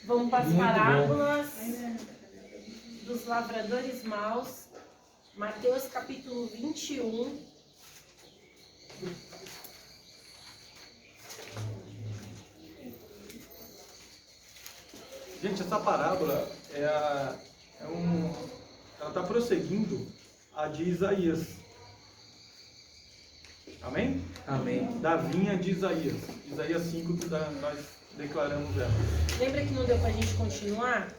Vamos para as Muito parábolas dos lavradores maus. Mateus capítulo 21. Gente, essa parábola ela está prosseguindo a de Isaías. Amém? Amém. Da vinha de Isaías. Isaías 5, que nós declaramos ela. Lembra que não deu para a gente continuar?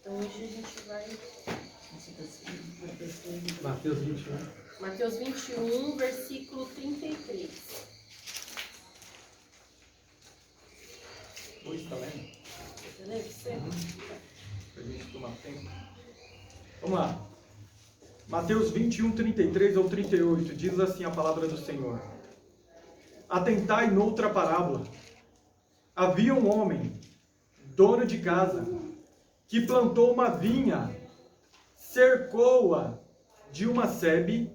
Então hoje a gente vai... Mateus 21. Mateus 21, versículo 33. Hoje está lendo? Você lembra? Você? Para a gente tomar tempo. Vamos lá. Mateus 21, 33 ao 38. Diz assim a palavra do Senhor. Atentai noutra parábola. Havia um homem, dono de casa, que plantou uma vinha, cercou-a de uma sebe,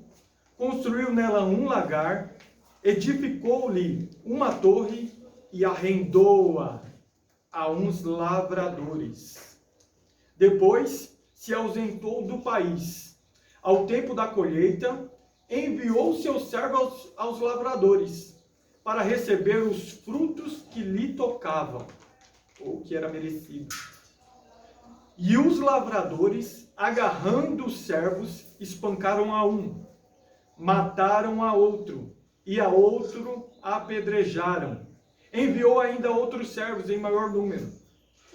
construiu nela um lagar, edificou-lhe uma torre e arrendou-a a uns lavradores. Depois se ausentou do país. Ao tempo da colheita, enviou seus servos aos lavradores para receber os frutos que lhe tocavam, ou que era merecido. E os lavradores, agarrando os servos, espancaram a um, mataram a outro, e a outro apedrejaram. Enviou ainda outros servos em maior número,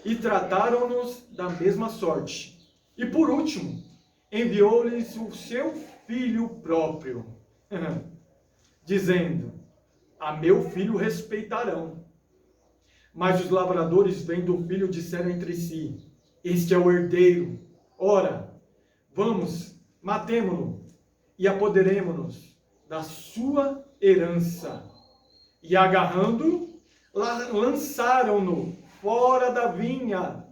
e trataram-nos da mesma sorte. E por último, enviou-lhes o seu filho próprio, dizendo: a meu filho respeitarão. Mas os lavradores, vendo o filho, disseram entre si: este é o herdeiro. Ora, vamos, matemo-lo e apoderemo-nos da sua herança. E agarrando, lançaram-no fora da vinha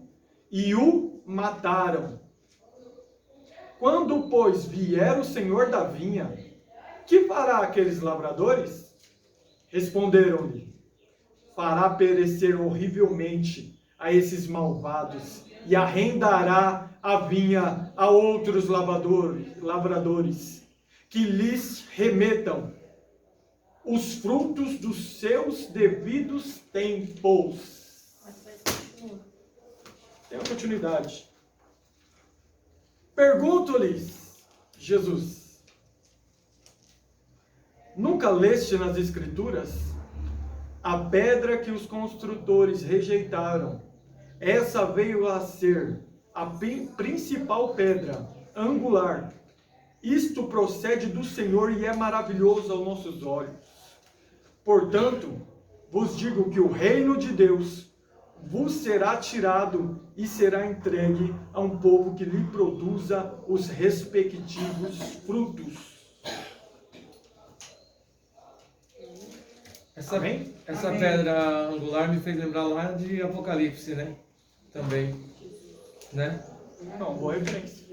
e o mataram. Quando, pois, vier o senhor da vinha, que fará aqueles lavradores? Responderam-lhe: fará perecer horrivelmente a esses malvados e arrendará a vinha a outros lavradores, que lhes remetam os frutos dos seus devidos tempos. Tem uma continuidade. Pergunto-lhes, Jesus: nunca leste nas Escrituras? A pedra que os construtores rejeitaram, essa veio a ser a principal pedra angular. Isto procede do Senhor e é maravilhoso aos nossos olhos. Portanto, vos digo que o reino de Deus vos será tirado e será entregue a um povo que lhe produza os respectivos frutos. Essa Amém? pedra angular me fez lembrar lá de Apocalipse, né? Também, né? Não, boa referência.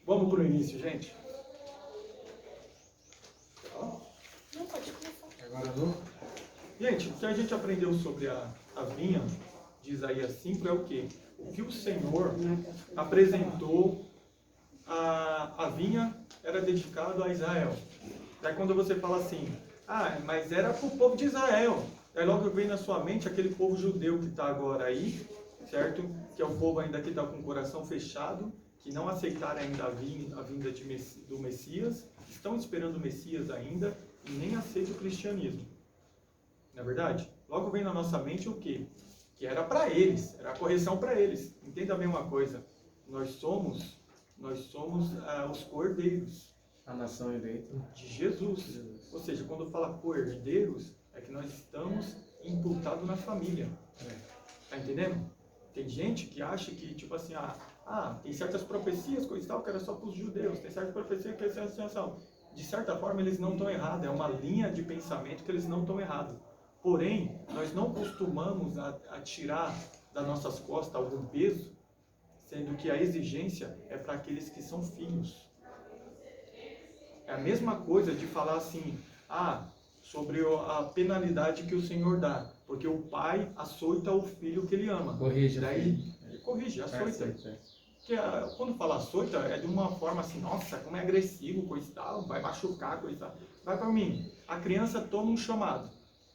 Vamos para o início, gente. Não, pode começar. Agora não? Gente, o que a gente aprendeu sobre a vinha de Isaías 5 é o quê? O que o Senhor apresentou, a vinha era dedicado a Israel. Daí quando você fala assim, mas era para o povo de Israel. Aí logo vem na sua mente aquele povo judeu que está agora aí, certo? Que é o povo ainda que está com o coração fechado, que não aceitaram ainda a vinda do Messias, estão esperando o Messias ainda e nem aceitam o cristianismo. Não é verdade? Logo vem na nossa mente o quê? Que era para eles, era a correção para eles. Entenda bem uma coisa, nós somos os cordeiros. A nação eleita De Jesus. Ou seja, quando fala cordeiros, é que nós estamos imputados na família. Tá entendendo? Tem gente que acha que, tipo assim, tem certas profecias, coisa e tal, que era só para os judeus. Tem certas profecias que é assim. De certa forma, eles não estão errados. É uma linha de pensamento que eles não estão errados. Porém, nós não costumamos a tirar das nossas costas algum peso, sendo que a exigência é para aqueles que são filhos. É a mesma coisa de falar assim, sobre a penalidade que o Senhor dá. Porque o pai açoita o filho que ele ama. Corrige. Daí, ele corrige, açoita. Porque quando fala açoita, é de uma forma assim, nossa, como é agressivo, coisa e tal, vai machucar, coisa e tal. Vai para mim. A criança toma um chamado.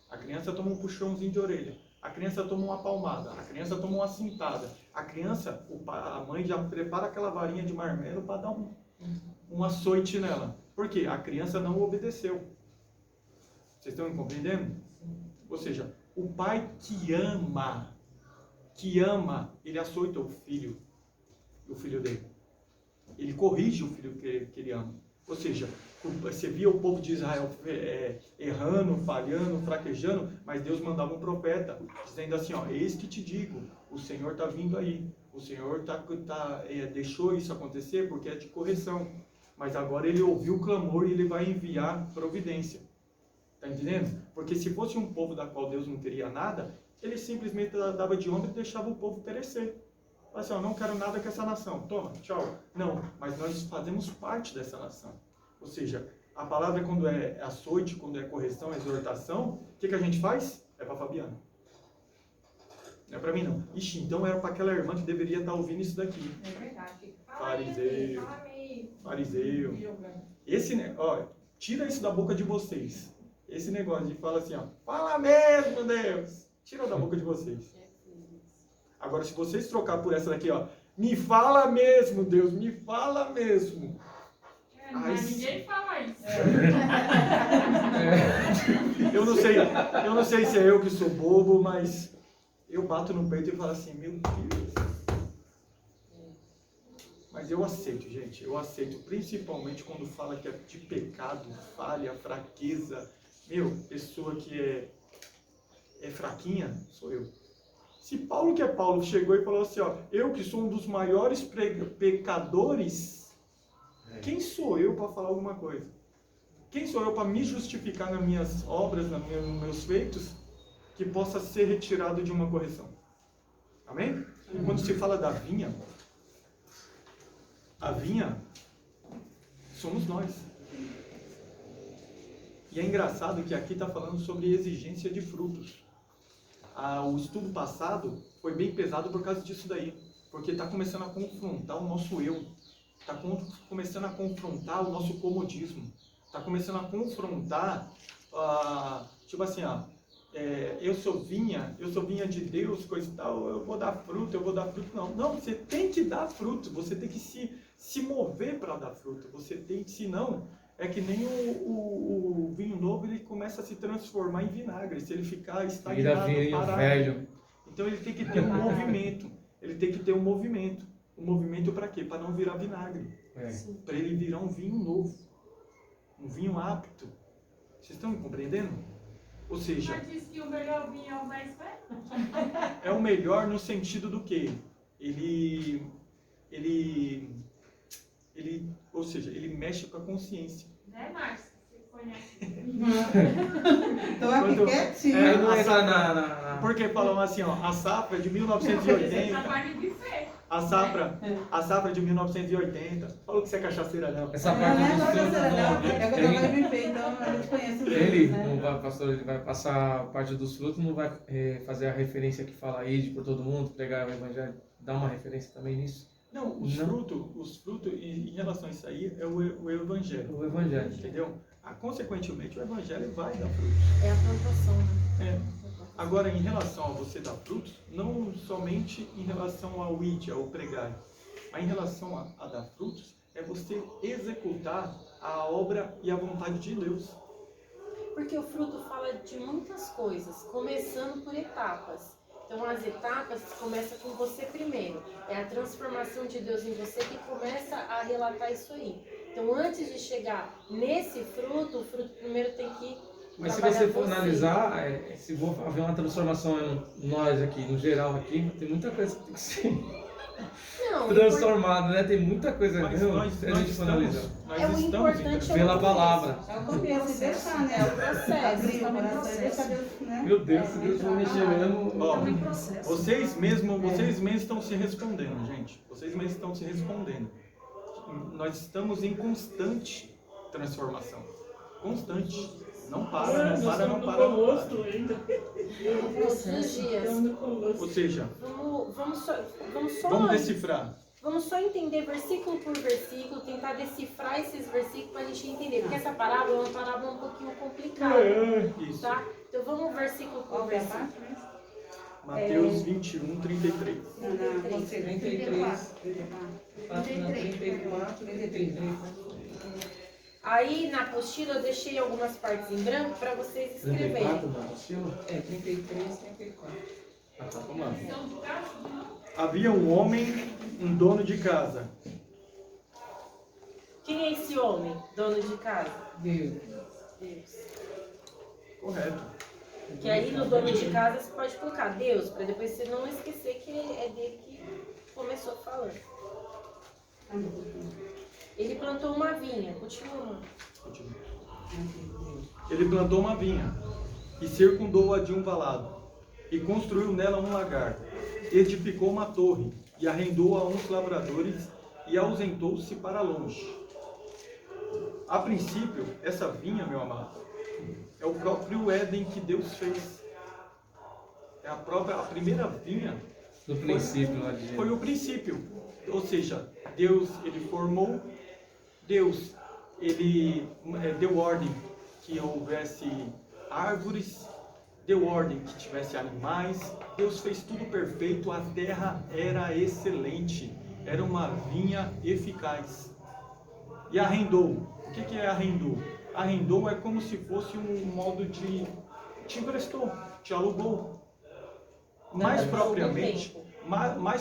A criança toma um puxãozinho de orelha. A criança toma uma palmada. A criança toma uma cintada. A criança, a mãe já prepara aquela varinha de marmelo para dar um açoite nela. Por quê? A criança não obedeceu. Vocês estão me compreendendo? Ou seja, o pai que ama, ele açoita o filho dele. Ele corrige o filho que ele ama. Ou seja, você via o povo de Israel errando, falhando, fraquejando, mas Deus mandava um profeta, dizendo assim, ó, eis que te digo, o Senhor está vindo aí. O Senhor deixou isso acontecer porque é de correção. Mas agora ele ouviu o clamor e ele vai enviar providência. Está entendendo? Porque se fosse um povo da qual Deus não queria nada, ele simplesmente dava de ombro e deixava o povo perecer. Assim, ó, não quero nada com essa nação. Toma, tchau. Não, mas nós fazemos parte dessa nação. Ou seja, a palavra quando é açoite, quando é correção, exortação, o que a gente faz? É para Fabiana. Não é para mim, não. Ixi, então era para aquela irmã que deveria estar ouvindo isso daqui. É verdade. Fariseu. Fariseu. Esse, ó, tira isso da boca de vocês. Esse negócio de falar assim, ó, fala mesmo, Deus. Tira da boca de vocês. Agora, se vocês trocar por essa daqui, ó, me fala mesmo, Deus, me fala mesmo. Ninguém fala isso. Eu não sei se é eu que sou bobo, mas eu bato no peito e falo assim, meu Deus. Mas eu aceito, gente, eu aceito, principalmente quando fala que é de pecado, falha, fraqueza. Meu, pessoa que é fraquinha, sou eu. Se Paulo, que é Paulo, chegou e falou assim, ó, eu que sou um dos maiores pecadores, quem sou eu para falar alguma coisa? Quem sou eu para me justificar nas minhas obras, nos meus feitos, que possa ser retirado de uma correção? Amém? E quando se fala da vinha, a vinha somos nós. E é engraçado que aqui está falando sobre exigência de frutos. O estudo passado foi bem pesado por causa disso daí. Porque está começando a confrontar o nosso eu. Está começando a confrontar o nosso comodismo. Está começando a confrontar, tipo assim, eu sou vinha de Deus, coisa e tal, eu vou dar fruto. Não, você tem que dar fruto, você tem que se mover para dar fruto. Você tem que, senão, é que nem o vinho novo, ele começa a se transformar em vinagre, se ele ficar estagnado, parado. Velho. Então ele tem que ter um movimento. Ele tem que ter um movimento. Um movimento para quê? Para não virar vinagre. Para ele virar um vinho novo. Um vinho apto. Vocês estão me compreendendo? Ou seja... Mas diz que o melhor vinho é o mais velho? É o melhor no sentido do quê? Ou seja, ele mexe com a consciência. Né, Márcio? Você conhece? Então aqui quietinho. Não entra na... Porque falam assim, ó, a safra de 1980... Trabalho de fé. A safra de 1980. Falou que você é cachaceira, não. Essa parte do estudo É que eu trabalho no IP, então a gente conhece ele, né? não vai, pastor, ele vai passar a parte dos frutos, não vai fazer a referência que fala aí por todo mundo, pregar o evangelho, dar uma referência também nisso? Não, os frutos, em relação a isso aí, é o evangelho. O evangelho. Entendeu? Consequentemente, o evangelho vai dar frutos. É a plantação, né? Agora, em relação a você dar frutos, não somente em relação ao id, ao pregar, mas em relação a dar frutos, é você executar a obra e a vontade de Deus. Porque o fruto fala de muitas coisas, começando por etapas. Então, as etapas começam com você primeiro. É a transformação de Deus em você que começa a relatar isso aí. Então, antes de chegar nesse fruto, o fruto primeiro tem que... Mas se você for analisar, se for haver uma transformação em nós aqui, no geral aqui, tem muita coisa que tem que ser transformada, né? Tem muita coisa. Mas se a gente for analisar. O importante é pela palavra. É o começo, deixar, né? É o processo. Abrir o coração e deixar Deus, né? Meu Deus, se Deus for mexer mesmo... Vocês mesmos estão se respondendo, gente. Vocês mesmos estão se respondendo. Nós estamos em constante transformação. Constante. Não para, não para, não para. Colosso ainda. Todos os dias. Ou seja, Vamos decifrar. Vamos só entender versículo por versículo, tentar decifrar esses versículos para a gente entender, porque essa parábola é uma parábola um pouquinho complicada, Isso. tá? Então vamos versículo por versículo. Mateus 21, 33. Não, 33. 34, 33. Aí na apostila eu deixei algumas partes em branco para vocês escreverem. 34 na apostila? 33, 34. Ah, tá, vamos lá. Havia um homem, um dono de casa. Quem é esse homem, dono de casa? Deus. Deus. Correto. Que aí no dono de casa você pode colocar Deus, para depois você não esquecer que é dele que começou falando. Ele plantou uma vinha, continua. Ele plantou uma vinha e circundou-a de um valado e construiu nela um lagar. Edificou uma torre e arrendou a uns lavradores e ausentou-se para longe. A princípio, essa vinha, meu amado, é o próprio Éden que Deus fez. É a primeira vinha. No princípio, lá de Foi o princípio. Ou seja, Deus, ele formou, Deus, ele deu ordem que houvesse árvores, deu ordem que tivesse animais, Deus fez tudo perfeito, a terra era excelente, era uma vinha eficaz. E arrendou. O que é arrendou? Arrendou é como se fosse um modo de te emprestou, te alugou. Mais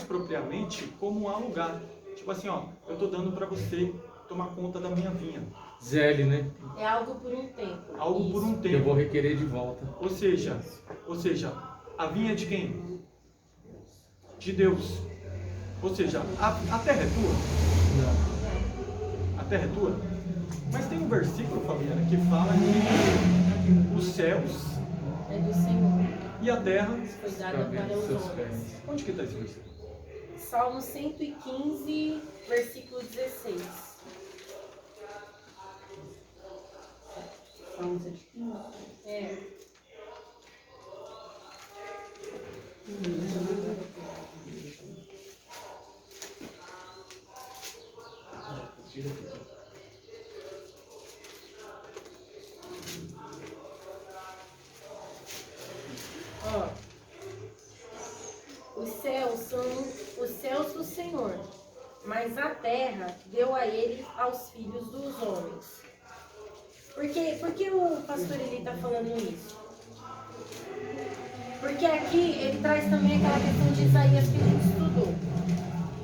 propriamente como um alugar. Tipo assim, ó, eu tô dando para você tomar conta da minha vinha. Zele, né? É algo por um tempo. Algo por um Eu tempo. vou requerer de volta. Ou seja, a vinha é de quem? De Deus. Ou seja, a terra é tua? Não. A terra é tua? Mas tem um versículo, Fabiana, que fala que os céus É do Senhor. e a terra... Foi dada Cabe para aos os seus homens. pés. Onde que está esse versículo? Salmo 115, versículo 16. Salmo 115. É. Ó, os céus são os céus do Senhor, mas a terra deu a ele aos filhos dos homens. Por que o pastor Eli está falando isso? Porque aqui ele traz também aquela questão de Isaías que a gente estudou.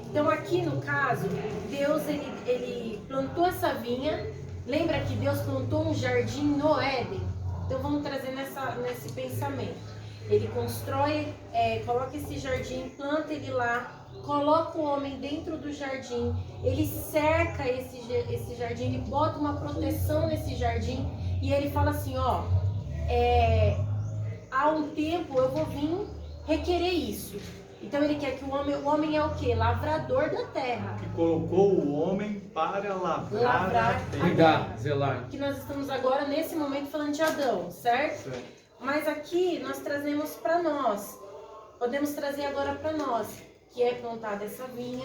Então aqui no caso, Deus ele plantou essa vinha. Lembra que Deus plantou um jardim no Éden? Então vamos trazer nesse pensamento. Ele constrói, coloca esse jardim, planta ele lá, coloca o homem dentro do jardim, ele cerca esse jardim, ele bota uma proteção nesse jardim e ele fala assim, ó, há um tempo eu vou vir requerer isso. Então ele quer que o homem é o quê? Lavrador da terra. Que colocou o homem para lavrar a terra. Cuidar, zelar. Que nós estamos agora, nesse momento, falando de Adão, certo? Certo. Mas aqui nós trazemos para nós, podemos trazer agora para nós, que é plantada essa vinha,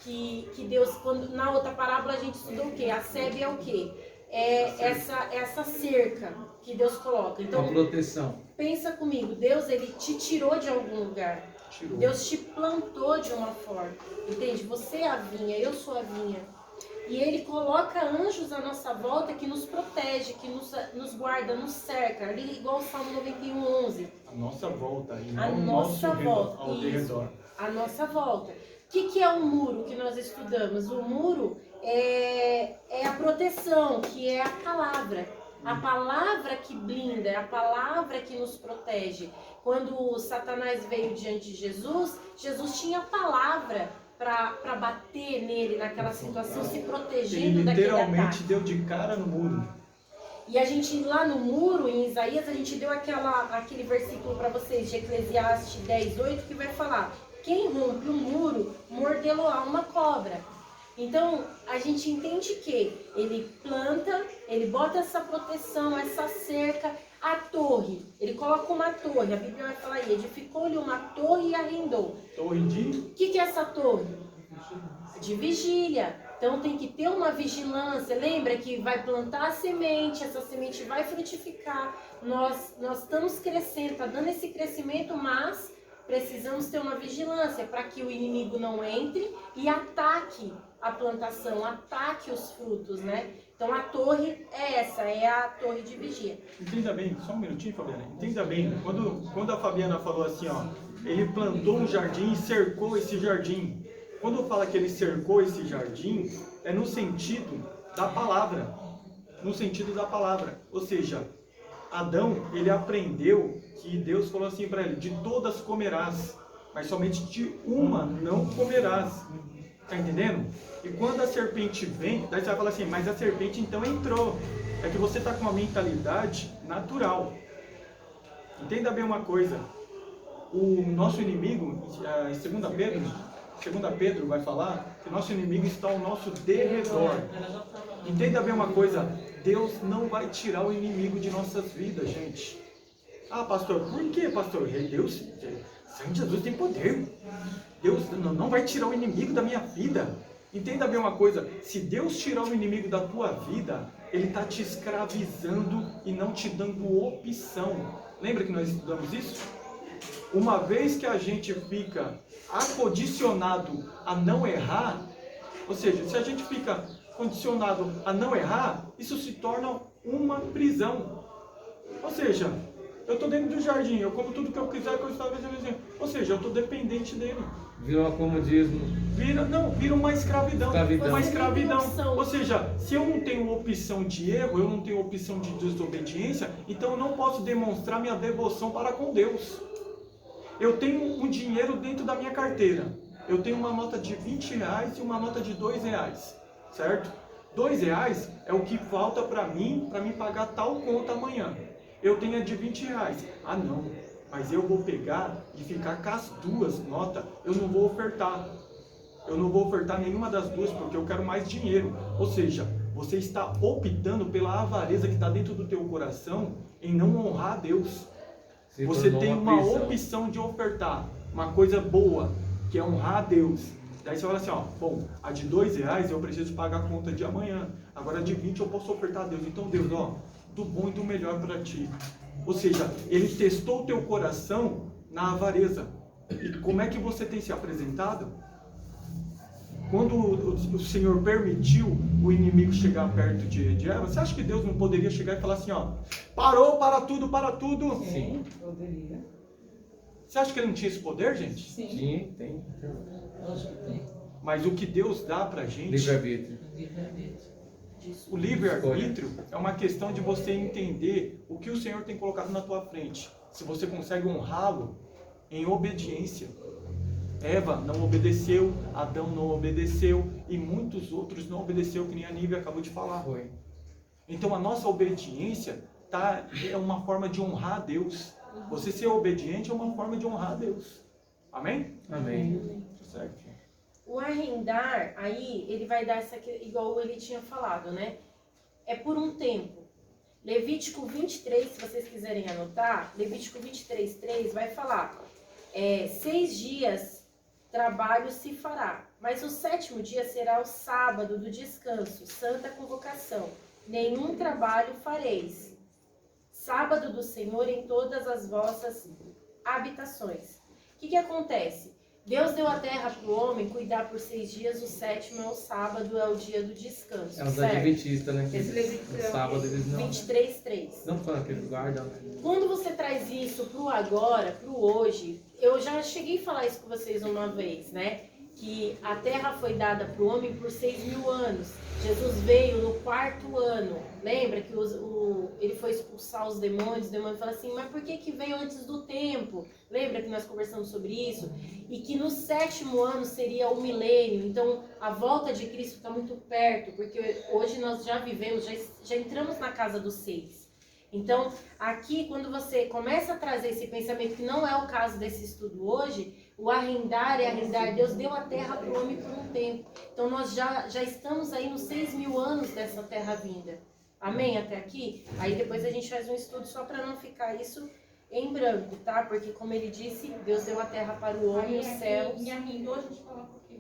que Deus, na outra parábola a gente estudou o quê? A sebe é o quê? É essa cerca que Deus coloca. Então, Uma proteção. pensa comigo, Deus ele te tirou de algum lugar, Tirou. Deus te plantou de uma forma, entende? Você é a vinha, eu sou a vinha. E Ele coloca anjos à nossa volta que nos protege, que nos guarda, nos cerca. Ali igual o Salmo 91, 11. A nossa volta. E A não nossa volta. ao Isso. redor. A nossa volta. O que é o muro que nós estudamos? O muro é a proteção, que é a palavra. A palavra que blinda, é a palavra que nos protege. Quando Satanás veio diante de Jesus, Jesus tinha a palavra para bater nele naquela situação, se protegendo Ele daquele literalmente ataque. deu de cara no muro. E a gente lá no muro, em Isaías, a gente deu aquele versículo para vocês de Eclesiastes 10:8, que vai falar: quem rompe um muro, mordeloá uma cobra. Então, a gente entende que ele planta, ele bota essa proteção, essa cerca, a torre. Ele coloca uma torre, a Bíblia vai falar aí, edificou-lhe uma torre e arrendou. Torre de... O que é essa torre? De vigília. Então tem que ter uma vigilância. Lembra que vai plantar a semente, essa semente vai frutificar. Nós estamos crescendo, está dando esse crescimento, mas precisamos ter uma vigilância para que o inimigo não entre e ataque a plantação, ataque os frutos, né? Então a torre é essa, é a torre de vigia. Entenda bem, só um minutinho, Fabiana. Entenda bem, quando a Fabiana falou assim, ó, ele plantou um jardim e cercou esse jardim. Quando fala que ele cercou esse jardim, é no sentido da palavra. No sentido da palavra. Ou seja, Adão, ele aprendeu que Deus falou assim para ele, de todas comerás, mas somente de uma não comerás. Tá entendendo? E quando a serpente vem, daí você vai falar assim, mas a serpente então entrou. É que você está com uma mentalidade natural. Entenda bem uma coisa. O nosso inimigo, em 2 Pedro vai falar que nosso inimigo está ao nosso derredor. Entenda bem uma coisa, Deus não vai tirar o inimigo de nossas vidas, gente. Ah, pastor, por que, pastor? Deus, Senhor Jesus tem poder. Deus não vai tirar o inimigo da minha vida. Entenda bem uma coisa, se Deus tirar o inimigo da tua vida, Ele está te escravizando e não te dando opção. Lembra que nós estudamos isso? Uma vez que a gente fica acondicionado a não errar, ou seja, se a gente fica condicionado a não errar, isso se torna uma prisão. Ou seja, eu estou dentro do jardim, eu como tudo que eu quiser, que eu estava dizendo. Ou seja, eu estou dependente dele. Virou um comodismo. Vira uma escravidão. Uma escravidão. Opção. Ou seja, se eu não tenho opção de erro, eu não tenho opção de desobediência, então eu não posso demonstrar minha devoção para com Deus. Eu tenho um dinheiro dentro da minha carteira. Eu tenho uma nota de R$20 e uma nota de R$2, certo? R$2 é o que falta para mim pagar tal conta amanhã. Eu tenho a de R$20. Ah não, mas eu vou pegar e ficar com as duas notas. Eu não vou ofertar. Eu não vou ofertar nenhuma das duas porque eu quero mais dinheiro. Ou seja, você está optando pela avareza que está dentro do teu coração em não honrar a Deus. Você tem uma opção de ofertar uma coisa boa, que é honrar a Deus. Daí você fala assim, ó, bom, a de R$2 eu preciso pagar a conta de amanhã. Agora a de 20 eu posso ofertar a Deus. Então Deus, ó, do bom e do melhor para ti. Ou seja, Ele testou o teu coração na avareza. E como é que você tem se apresentado? Quando o Senhor permitiu o inimigo chegar perto de Eva, você acha que Deus não poderia chegar e falar assim, ó, parou, para tudo, para tudo? Sim, poderia. Você acha que ele não tinha esse poder, gente? Sim, tem. lógico que tem. Mas o que Deus dá pra gente, Livre-arbítrio. Livre-arbítrio. o livre-arbítrio é uma questão de você entender o que o Senhor tem colocado na tua frente. Se você consegue honrá-lo em obediência. Eva não obedeceu, Adão não obedeceu e muitos outros não obedeceu, que nem a Nívia acabou de falar. Foi. Então a nossa obediência é uma forma de honrar a Deus. Você ser obediente é uma forma de honrar a Deus. Amém? Amém. Certo. O arrendar, aí, ele vai dar essa, igual ele tinha falado, né? É por um tempo. Levítico 23, se vocês quiserem anotar, Levítico 23:3 vai falar, 6 dias trabalho se fará, mas o 7º dia será o sábado do descanso, santa convocação. Nenhum trabalho fareis. Sábado do Senhor em todas as vossas habitações. O que acontece? Deus deu a terra para o homem cuidar por 6 dias, o 7º é o sábado, é o dia do descanso. É os certo? adventistas, né? Esse No sábado eles não. 23:3. Não falam que eles guardam, né? Quando você traz isso pro agora, pro hoje, eu já cheguei a falar isso com vocês uma vez, né? Que a terra foi dada para o homem por 6.000 anos. Jesus veio no 4º ano. Lembra que ele foi expulsar os demônios falaram assim, mas por que veio antes do tempo? Lembra que nós conversamos sobre isso? E que no 7º ano seria o milênio. Então, a volta de Cristo está muito perto, porque hoje nós já vivemos, já entramos na casa dos 6. Então, aqui, quando você começa a trazer esse pensamento, que não é o caso desse estudo hoje, o arrendar é arrendar. Deus deu a terra para o homem por um tempo. Então, nós já estamos aí nos 6.000 anos dessa terra vinda. Amém? Até aqui? Aí depois a gente faz um estudo só para não ficar isso em branco, tá? Porque, como ele disse, Deus deu a terra para o homem e os céus. E arrendou, a gente fala por quê?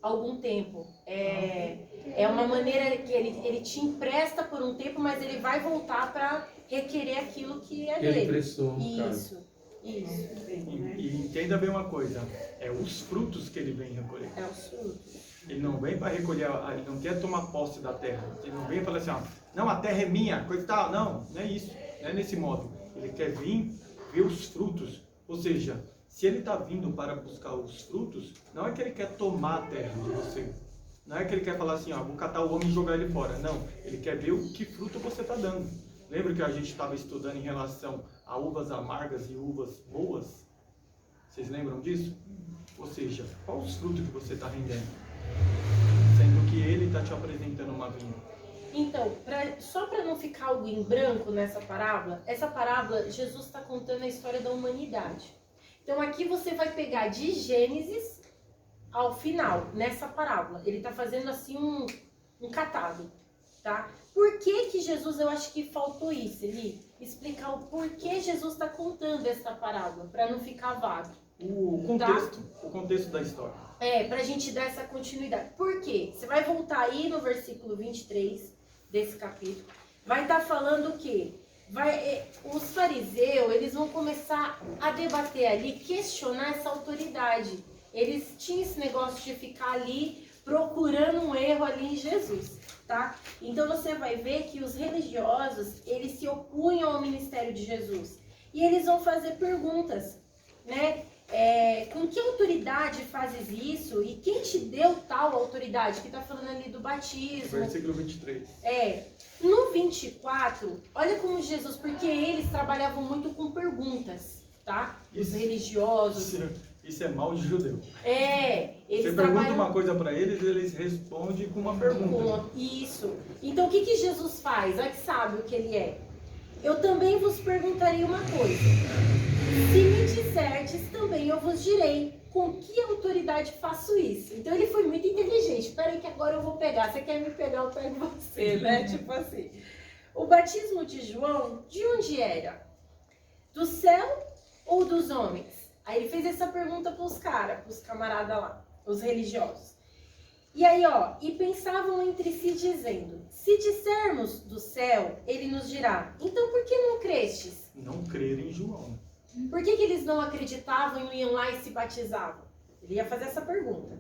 Algum tempo. É uma maneira que ele te empresta por um tempo, mas ele vai voltar para requerer aquilo que é dele. Ele prestou, no Isso. E entenda bem uma coisa, é os frutos que ele vem recolher. É os frutos. Ele não vem para recolher, ele não quer tomar posse da terra. Ele não vem falar assim, ó, não, a terra é minha, coisa e tal. Não, não é isso, não é nesse modo. Ele quer vir ver os frutos. Ou seja, se ele está vindo para buscar os frutos, não é que ele quer tomar a terra de você. Não é que ele quer falar assim, ó, vou catar o homem e jogar ele fora. Não, ele quer ver o que fruto você está dando. Lembra que a gente estava estudando em relação a uvas amargas e uvas boas? Vocês lembram disso? Ou seja, qual os frutos que você está rendendo? Sendo que ele está te apresentando uma vinha. Então, só para não ficar algo em branco nessa parábola, essa parábola, Jesus está contando a história da humanidade. Então aqui você vai pegar de Gênesis ao final, nessa parábola. Ele está fazendo assim um catado, tá? Por que Jesus, eu acho que faltou isso, Eli? Explicar o porquê Jesus está contando essa parábola, para não ficar vago. O contexto da história. Pra gente dar essa continuidade. Por quê? Você vai voltar aí no versículo 23 desse capítulo. Vai estar falando o quê? Os fariseus, eles vão começar a debater ali, questionar essa autoridade. Eles tinham esse negócio de ficar ali procurando um erro ali em Jesus, tá? Então você vai ver que os religiosos, eles se opunham ao ministério de Jesus. E eles vão fazer perguntas, né? Com que autoridade fazes isso? E quem te deu tal autoridade? Que está falando ali do batismo. Versículo 23. No 24, olha como Jesus, porque eles trabalhavam muito com perguntas, tá? Os religiosos. Isso é mal de judeu. Eles Você pergunta uma coisa para eles respondem com uma pergunta. Isso. Então o que Jesus faz? Olha que sabe o que ele é. Eu também vos perguntarei uma coisa. Se me disserdes, também eu vos direi com que autoridade faço isso. Então ele foi muito inteligente. Espera aí que agora eu vou pegar. Você quer me pegar, eu pego você, né? Tipo assim. O batismo de João, de onde era? Do céu ou dos homens? Aí ele fez essa pergunta para os camaradas lá, os religiosos. E aí, e pensavam entre si dizendo, se dissermos do céu, ele nos dirá, então por que não crestes? Não crer em João. Por que eles não acreditavam e não iam lá e se batizavam? Ele ia fazer essa pergunta.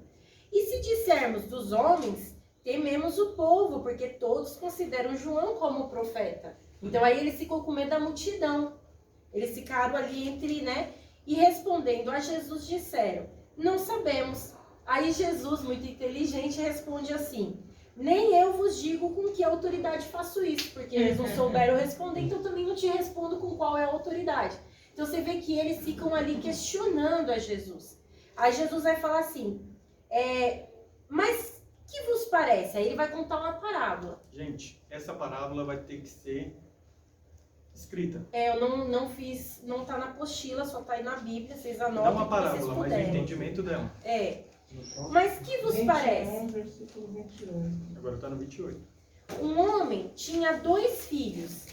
E se dissermos dos homens, tememos o povo, porque todos consideram João como profeta. Então aí ele ficou com medo da multidão. Eles ficaram ali entre, né? E respondendo a Jesus disseram, não sabemos. Aí Jesus, muito inteligente, responde assim, nem eu vos digo com que autoridade faço isso, porque eles não souberam responder, então também não te respondo com qual é a autoridade. Então você vê que eles ficam ali questionando a Jesus. Aí Jesus vai falar assim, mas que vos parece? Aí ele vai contar uma parábola. Gente, essa parábola vai ter que ser escrita. Eu não fiz, não tá na apostila, só tá aí na Bíblia, vocês anotam. Não é uma que parábola, vocês mas o puderem. entendimento dela. Mas que vos parece? Versículo 28. Agora está no 28. Um homem tinha 2 filhos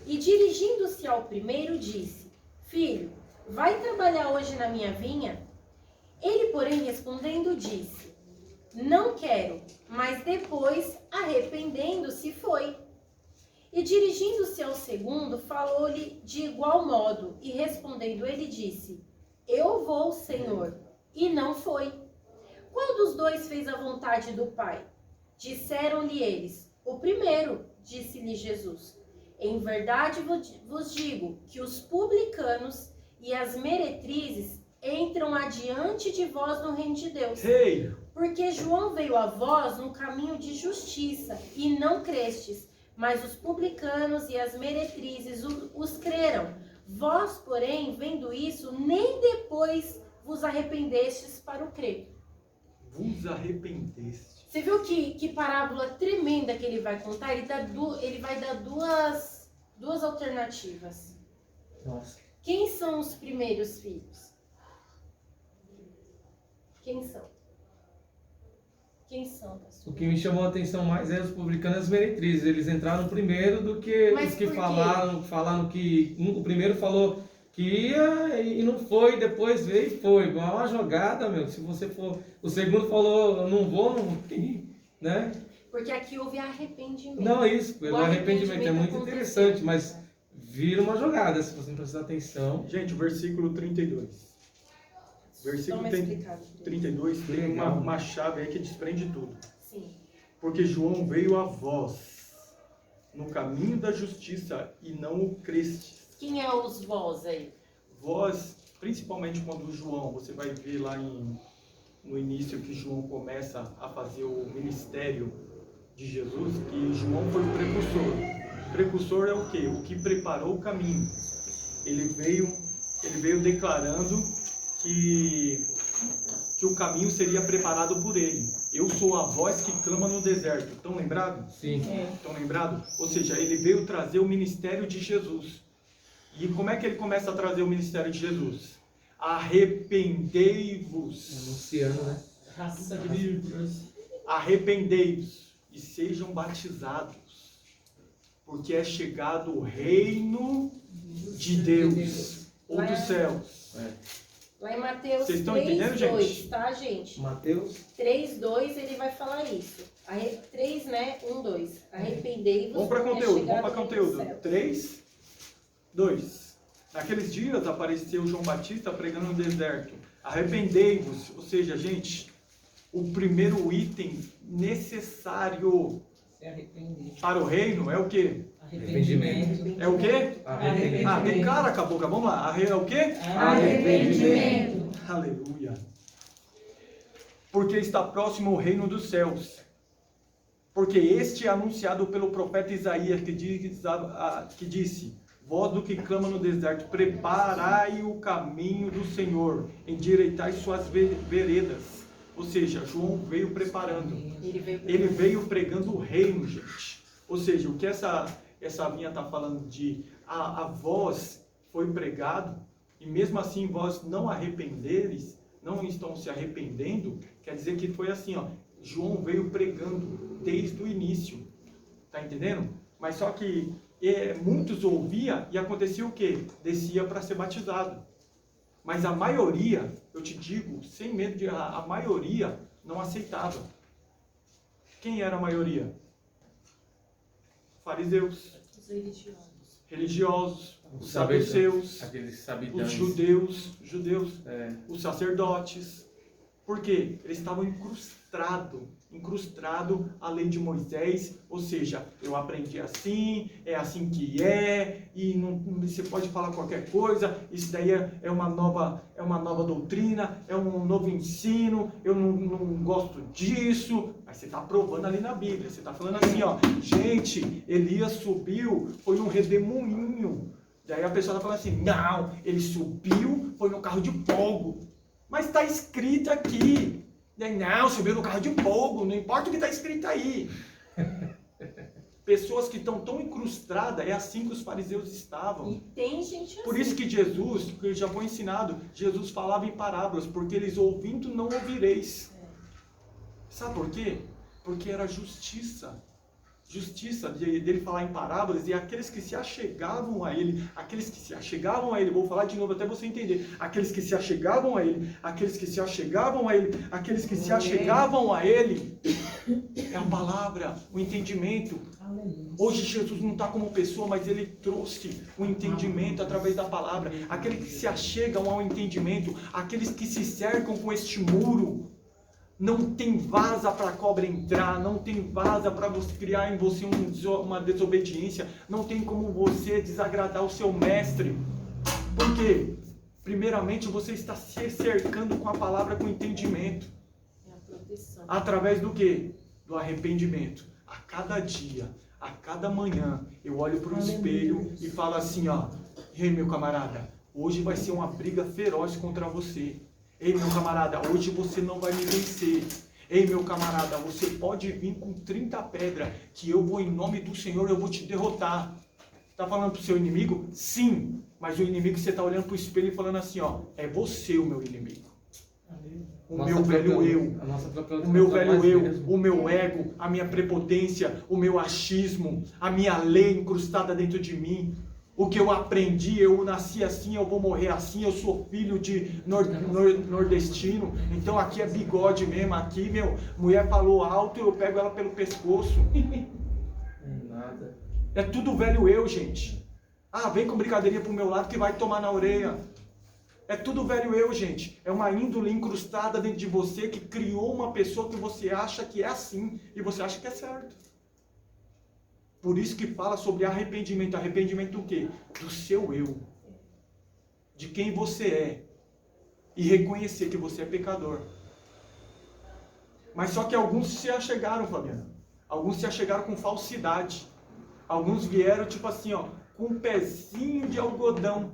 e dirigindo-se ao primeiro disse, filho, vai trabalhar hoje na minha vinha? Ele, porém, respondendo, disse, não quero, mas depois, arrependendo-se, foi. E dirigindo-se ao segundo, falou-lhe de igual modo, e respondendo ele disse, eu vou, Senhor, e não foi. Qual dos 2 fez a vontade do Pai? Disseram-lhe eles, o primeiro, disse-lhe Jesus. Em verdade vos digo que os publicanos e as meretrizes entram adiante de vós no reino de Deus. Hey! Porque João veio a vós no caminho de justiça, e não crestes, mas os publicanos e as meretrizes os creram. Vós, porém, vendo isso, nem depois vos arrependestes para o crer. Vos arrependeste. Você viu que parábola tremenda que ele vai contar? Ele vai dar duas alternativas. Nossa. Quem são os primeiros filhos? Quem são? Quem são, pastor? O que me chamou a atenção mais é os publicanos e as meretrizes. Eles entraram primeiro do que Mas os que por quê? falaram que o primeiro falou que ia e não foi, depois veio e foi. Uma jogada, meu. Se você for. O segundo falou, eu não vou, não. Né? Porque aqui houve arrependimento. Não, isso. O arrependimento é muito aconteceu. interessante, mas vira uma jogada, se você não prestar atenção. Gente, o versículo 32. Versículo Toma explicado. 32 tem Legal. uma chave aí que desprende tudo. Sim. Porque João veio a vós no caminho da justiça e não o crestes. Quem é os vós aí? Vós, principalmente quando João, você vai ver lá no início que João começa a fazer o ministério de Jesus, que João foi o precursor. Precursor é o quê? O que preparou o caminho. Ele veio declarando que o caminho seria preparado por ele. Eu sou a voz que clama no deserto. Estão lembrados? Sim. Estão lembrados? Ou seja, ele veio trazer o ministério de Jesus. E como é que ele começa a trazer o ministério de Jesus? Arrependei-vos. Anunciando, né? Arrependei-vos e sejam batizados, porque é chegado o reino de Deus, ou dos céus. Lá em Mateus Vocês estão 3, entendendo, 2, gente? tá, gente? Mateus. 3, 2, ele vai falar isso. 3, né? 1, 2. Arrependei-vos. Vamos para porque é conteúdo, chegado vamos para o reino dos conteúdo. céus. 3, 2. Naqueles dias apareceu João Batista pregando no deserto. Arrependei-vos, ou seja, gente, o primeiro item necessário Se arrepender. para o reino é o quê? Arrependimento. É o quê? Arrependimento. Ah, declara com a boca, vamos lá. É o quê? Arrependimento. Aleluia. Porque está próximo o reino dos céus. Porque este é anunciado pelo profeta Isaías, que disse: voz do que clama no deserto, preparai o caminho do Senhor, endireitai suas veredas. Ou seja, João veio preparando. Ele veio pregando o reino, gente. Ou seja, o que essa vinha está falando de a voz foi pregado, e mesmo assim vós não arrependeres, não estão se arrependendo, quer dizer que foi assim, ó, João veio pregando desde o início, tá entendendo? Mas só que muitos ouviam e acontecia o quê? Descia para ser batizado. Mas a maioria, eu te digo, sem medo de errar, a maioria não aceitava. Quem era a maioria? Fariseus, Os religiosos. religiosos, os saduceus, Aqueles os sabidões. judeus, É. os sacerdotes. Por quê? Eles estavam incrustados à lei de Moisés, ou seja, eu aprendi assim, é assim que é, e não, você pode falar qualquer coisa, isso daí é uma nova doutrina, é um novo ensino, eu não gosto disso, mas você está provando ali na Bíblia, você está falando assim, ó, gente, Elias subiu, foi um redemoinho, daí a pessoa está falando assim, não, ele subiu, foi no carro de fogo, mas está escrito aqui. Não, subiu no carro de fogo, não importa o que está escrito aí. Pessoas que estão tão incrustadas, é assim que os fariseus estavam. E tem gente assim. Por isso que Jesus, que já foi ensinado, Jesus falava em parábolas, porque eles ouvindo não ouvireis. Sabe por quê? Porque era justiça. Justiça dele falar em parábolas, e aqueles que se achegavam a ele, vou falar de novo até você entender, aqueles que se achegavam a ele, é a palavra, o entendimento. Hoje Jesus não está como pessoa, mas ele trouxe o entendimento através da palavra. Aqueles que se achegam ao entendimento, aqueles que se cercam com este muro, não tem vaza para a cobra entrar, não tem vaza para criar em você uma desobediência, não tem como você desagradar o seu mestre. Por quê? Primeiramente, você está se cercando com a palavra, com entendimento. É a proteção. Através do quê? Do arrependimento. A cada dia, a cada manhã, eu olho para o espelho e falo assim, ó, ei meu camarada, hoje vai ser uma briga feroz contra você. Ei, meu camarada, hoje você não vai me vencer. Ei, meu camarada, você pode vir com 30 pedras, que eu vou, em nome do Senhor, eu vou te derrotar. Está falando para o seu inimigo? Sim. Mas o inimigo você está olhando para o espelho e falando assim, ó, é você o meu inimigo. O meu velho eu, o meu velho eu, o meu ego, a minha prepotência, o meu achismo, a minha lei incrustada dentro de mim. O que eu aprendi, eu nasci assim, eu vou morrer assim, eu sou filho de nordestino, então aqui é bigode mesmo, aqui, mulher falou alto, eu pego ela pelo pescoço. Nada. É tudo velho eu, gente. Ah, vem com brincadeirinha pro meu lado que vai tomar na orelha. É tudo velho eu, gente. É uma índole incrustada dentro de você que criou uma pessoa que você acha que é assim e você acha que é certo. Por isso que fala sobre arrependimento. Arrependimento do quê? Do seu eu. De quem você é. E reconhecer que você é pecador. Mas só que alguns se achegaram, Fabiana. Alguns se achegaram com falsidade. Alguns vieram tipo assim, ó, com um pezinho de algodão.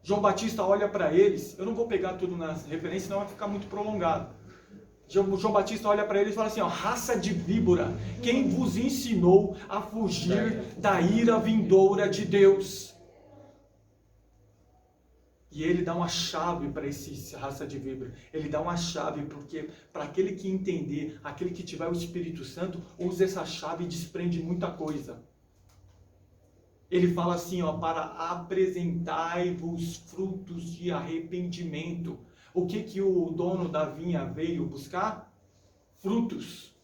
João Batista olha para eles. Eu não vou pegar tudo nas referências, senão vai ficar muito prolongado. João Batista olha para eles e fala assim, ó, raça de víbora, quem vos ensinou a fugir da ira vindoura de Deus? E ele dá uma chave para esse raça de víbora. Ele dá uma chave porque para aquele que entender, aquele que tiver o Espírito Santo, usa essa chave e desprende muita coisa. Ele fala assim, ó, para apresentai-vos frutos de arrependimento. O que o dono da vinha veio buscar? Frutos.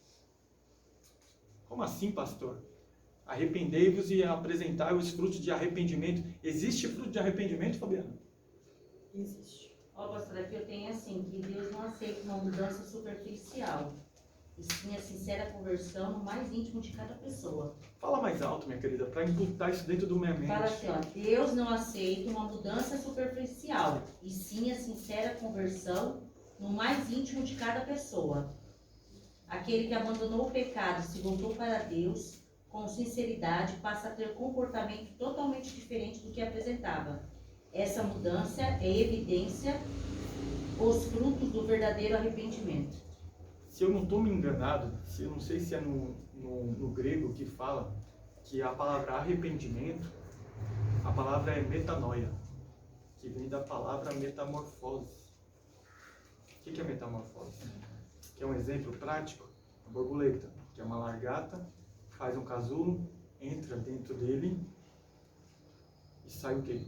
Como assim, pastor? Arrependei-vos e apresentai os frutos de arrependimento. Existe fruto de arrependimento, Fabiana? Existe. Ó, pastor, aqui eu tenho assim, que Deus não aceita uma mudança superficial, e sim a sincera conversão no mais íntimo de cada pessoa. Fala mais alto, minha querida, para imputar isso dentro do minha mente. Fala assim, ó, Deus não aceita uma mudança superficial, e sim a sincera conversão no mais íntimo de cada pessoa. Aquele que abandonou o pecado e se voltou para Deus, com sinceridade, passa a ter comportamento totalmente diferente do que apresentava. Essa mudança é evidência, os frutos do verdadeiro arrependimento. Se eu não estou me enganado, eu não sei se é no grego que fala que a palavra arrependimento, a palavra é metanoia, que vem da palavra metamorfose. O que é metamorfose? Que é um exemplo prático, a borboleta, que é uma largata, faz um casulo, entra dentro dele e sai o quê?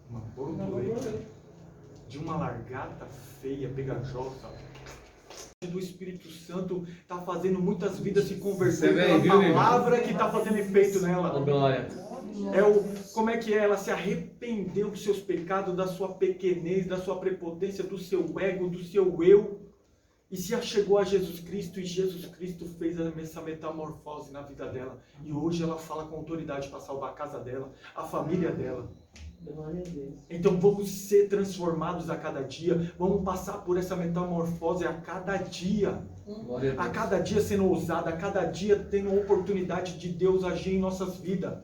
Uma borboleta. De uma largata feia, pegajosa. Do Espírito Santo está fazendo muitas vidas se converter pela palavra que está fazendo efeito nela. Glória. Como é que é? Ela se arrependeu dos seus pecados, da sua pequenez, da sua prepotência, do seu ego, do seu eu, e se achegou a Jesus Cristo, e Jesus Cristo fez essa metamorfose na vida dela. E hoje ela fala com autoridade para salvar a casa dela, a família dela. Glória a Deus. Então vamos ser transformados a cada dia, vamos passar por essa metamorfose a cada dia. A cada dia sendo ousada, a cada dia tendo a oportunidade de Deus agir em nossas vidas.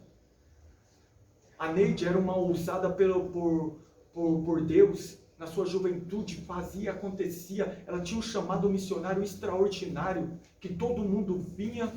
A Neide era uma ousada por Deus, na sua juventude, fazia, acontecia, ela tinha um chamado missionário extraordinário, que todo mundo vinha,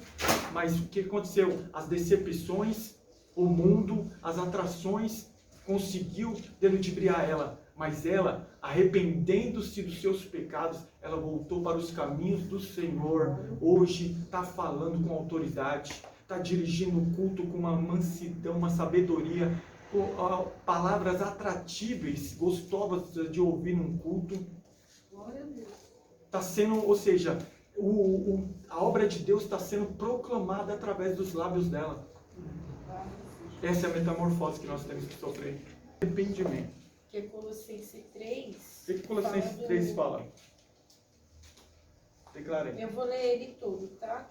mas o que aconteceu? As decepções, o mundo, as atrações, conseguiu deludibriar ela, mas ela, arrependendo-se dos seus pecados, ela voltou para os caminhos do Senhor. Hoje está falando com autoridade, está dirigindo o culto com uma mansidão, uma sabedoria, com palavras atratíveis, gostosas de ouvir num culto. Glória a Deus. Está sendo, ou seja, a obra de Deus está sendo proclamada através dos lábios dela. Essa é a metamorfose que nós temos que sofrer. Arrependimento. Que Colossenses 3. O que Colossenses 3 fala? Declara aí. Eu vou ler ele todo, tá?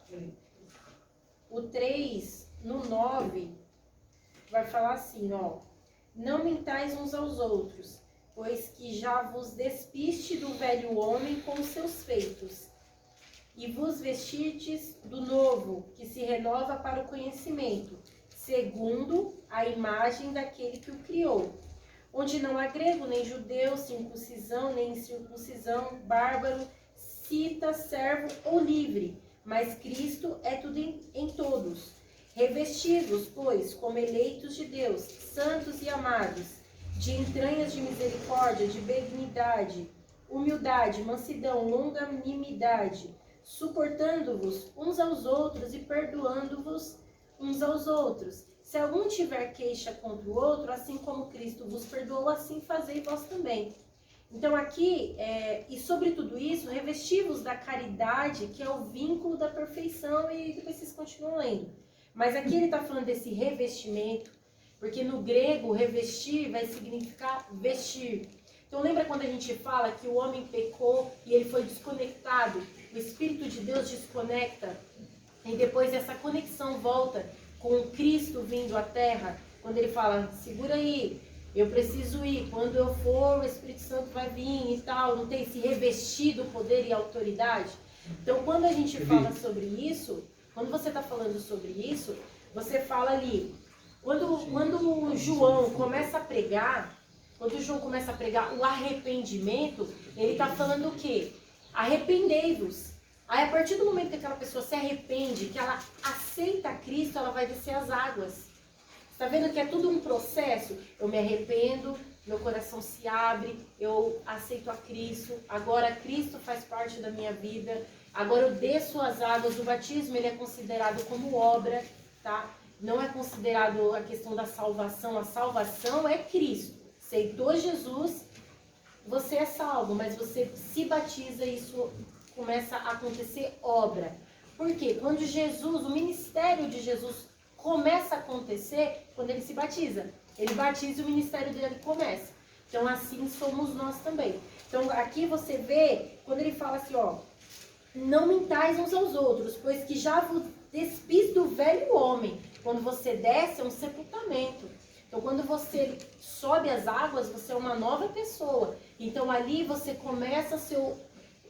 O 3, no 9, vai falar assim, ó. Não mentais uns aos outros, pois que já vos despiste do velho homem com os seus feitos, e vos vestirtes do novo, que se renova para o conhecimento, segundo a imagem daquele que o criou, onde não há grego, nem judeu, circuncisão, nem incircuncisão, bárbaro, cita, servo ou livre, mas Cristo é tudo em todos. Revesti-vos, pois, como eleitos de Deus, santos e amados, de entranhas de misericórdia, de benignidade, humildade, mansidão, longanimidade, suportando-vos uns aos outros e perdoando-vos uns aos outros. Se algum tiver queixa contra o outro, assim como Cristo vos perdoou, assim fazei vós também. Então aqui, e sobre tudo isso, revesti-vos da caridade, que é o vínculo da perfeição, e depois vocês continuam lendo. Mas aqui ele está falando desse revestimento, porque no grego, revestir vai significar vestir. Então lembra quando a gente fala que o homem pecou e ele foi desconectado? O Espírito de Deus desconecta e depois essa conexão volta com Cristo vindo à Terra. Quando ele fala, segura aí, eu preciso ir, quando eu for o Espírito Santo vai vir e tal. Não tem esse revestir do poder e autoridade? Então quando a gente fala sobre isso, quando você está falando sobre isso, você fala ali, quando João começa a pregar, o arrependimento, ele está falando o quê? Arrependei-vos. Aí a partir do momento que aquela pessoa se arrepende, que ela aceita Cristo, ela vai descer as águas. Está vendo que é tudo um processo? Eu me arrependo, meu coração se abre, eu aceito a Cristo, agora Cristo faz parte da minha vida, agora eu desço as águas. O batismo ele é considerado como obra, tá? Não é considerado a questão da salvação. A salvação é Cristo. Aceitou Jesus, você é salvo, mas você se batiza e isso começa a acontecer obra. Por quê? Quando Jesus, o ministério de Jesus começa a acontecer, quando ele se batiza. Ele batiza e o ministério dele começa. Então assim somos nós também. Então aqui você vê, quando ele fala assim, ó, não mintais uns aos outros, pois que já vos despis do velho homem. Quando você desce, é um sepultamento. Então, quando você sobe as águas, você é uma nova pessoa. Então, ali você começa seu...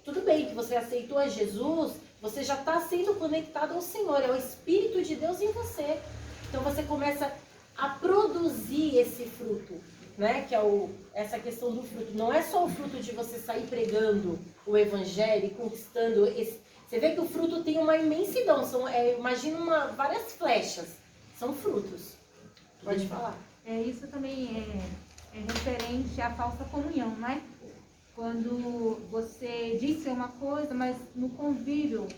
Tudo bem que você aceitou a Jesus, você já está sendo conectado ao Senhor. É o Espírito de Deus em você. Então, você começa a produzir esse fruto, né? Que é essa questão do fruto. Não é só o fruto de você sair pregando o Evangelho e conquistando esse... Você vê que o fruto tem uma imensidão. Imagina várias flechas. São frutos. Pode falar. Isso também é referente à falsa comunhão, né? Quando você diz ser uma coisa, mas no convívio,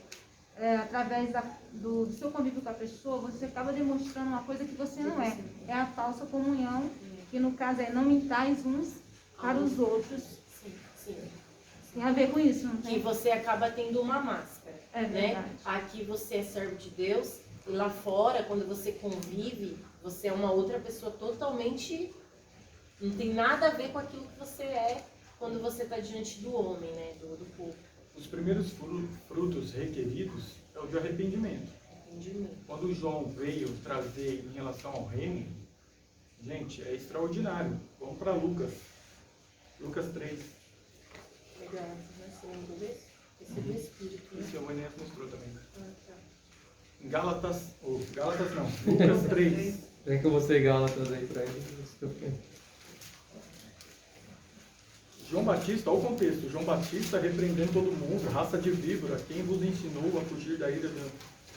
através do seu convívio com a pessoa, você acaba demonstrando uma coisa que você não é. É a falsa comunhão, que no caso é não mentais uns para os outros. Sim. Tem a ver com isso, não tem? Que você acaba tendo uma máscara. É né? verdade. Aqui você é servo de Deus, e lá fora, quando você convive, você é uma outra pessoa totalmente... Não tem nada a ver com aquilo que você é quando você está diante do homem, né? Do povo. Os primeiros frutos requeridos é o de arrependimento. Quando João veio trazer em relação ao reino, gente, é extraordinário. Vamos para Lucas. Lucas 3. Legal, você lembra desse? Esse é do Espírito, né? Esse o Enéas mostrou também. Tá. Em Gálatas não, Lucas 3. Vem que eu vou ser Gálatas aí pra ele. João Batista, olha o contexto. João Batista repreendendo todo mundo, raça de víbora, quem vos ensinou a fugir da ira